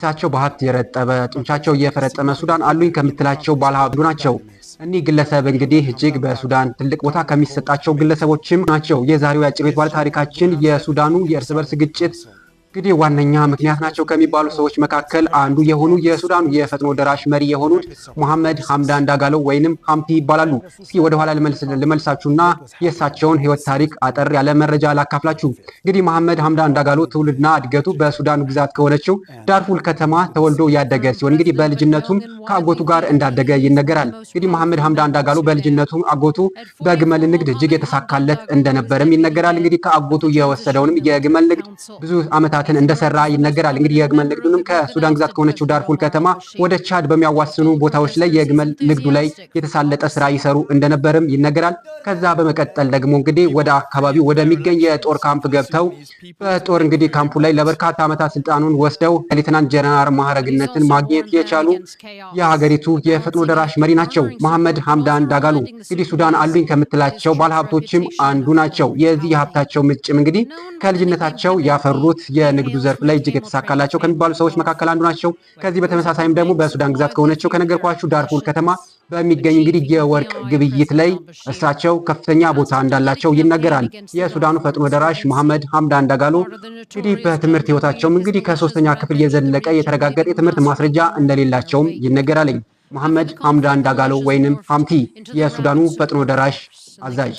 ታቸው በሀብት የረጠበ ጡንቻቸው እየፈረጠመ ሱዳን አሉኝ ከምትላቸው ባለሀብቱ ናቸው። እኒህ ግለሰብ እንግዲህ እጅግ በሱዳን ትልቅ ቦታ ከሚሰጣቸው ግለሰቦችም ናቸው። የዛሬው የአጭር ቤት ባለ ታሪካችን የሱዳኑ የእርስ በርስ ግጭት እንግዲህ ዋነኛ ምክንያት ናቸው ከሚባሉ ሰዎች መካከል አንዱ የሆኑ የሱዳኑ የፈጥኖ ደራሽ መሪ የሆኑት መሐመድ ሐምዳን ዳጋሎ ወይንም ሐምቲ ይባላሉ። እስኪ ወደ ኋላ ልመልሳችሁና የእሳቸውን ህይወት ታሪክ አጠር ያለ መረጃ ላካፍላችሁ። እንግዲህ መሐመድ ሐምዳን ዳጋሎ ትውልድና እድገቱ በሱዳኑ ግዛት ከሆነችው ዳርፉር ከተማ ተወልዶ ያደገ ሲሆን እንግዲህ በልጅነቱም ከአጎቱ ጋር እንዳደገ ይነገራል። እንግዲህ መሐመድ ሐምዳን ዳጋሎ በልጅነቱ አጎቱ በግመል ንግድ እጅግ የተሳካለት እንደነበረም ይነገራል። እንግዲህ ከአጎቱ የወሰደውንም የግመል ንግድ ብዙ ዓመታት እንደሰራ ይነገራል። እንግዲህ የግመል ንግዱንም ከሱዳን ግዛት ከሆነችው ዳርፉር ከተማ ወደ ቻድ በሚያዋስኑ ቦታዎች ላይ የግመል ንግዱ ላይ የተሳለጠ ስራ ይሰሩ እንደነበርም ይነገራል። ከዛ በመቀጠል ደግሞ እንግዲህ ወደ አካባቢው ወደሚገኝ የጦር ካምፕ ገብተው በጦር እንግዲህ ካምፑ ላይ ለበርካታ ዓመታት ስልጣኑን ወስደው ሌተናንት ጀነራል ማዕረግነትን ማግኘት የቻሉ የሀገሪቱ የፈጥኖ ደራሽ መሪ ናቸው። መሐመድ ሐምዳን ዳጋሎ እንግዲህ ሱዳን አሉኝ ከምትላቸው ባለሀብቶችም አንዱ ናቸው። የዚህ የሀብታቸው ምንጭም እንግዲህ ከልጅነታቸው ያፈሩት የንግዱ ዘርፍ ላይ እጅግ የተሳካላቸው ከሚባሉ ሰዎች መካከል አንዱ ናቸው። ከዚህ በተመሳሳይም ደግሞ በሱዳን ግዛት ከሆነችው ከነገርኳችሁ ዳርፉር ከተማ በሚገኝ እንግዲህ የወርቅ ግብይት ላይ እሳቸው ከፍተኛ ቦታ እንዳላቸው ይነገራል። የሱዳኑ ፈጥኖ ደራሽ መሐመድ ሐምዳን ዳጋሎ እንግዲህ በትምህርት ህይወታቸውም እንግዲህ ከ3ኛ ክፍል የዘለቀ የተረጋገጠ የትምህርት ማስረጃ እንደሌላቸውም ይነገራል። መሐመድ ሐምዳን ዳጋሎ ወይንም ሐምቲ የሱዳኑ ፈጥኖ ደራሽ አዛዥ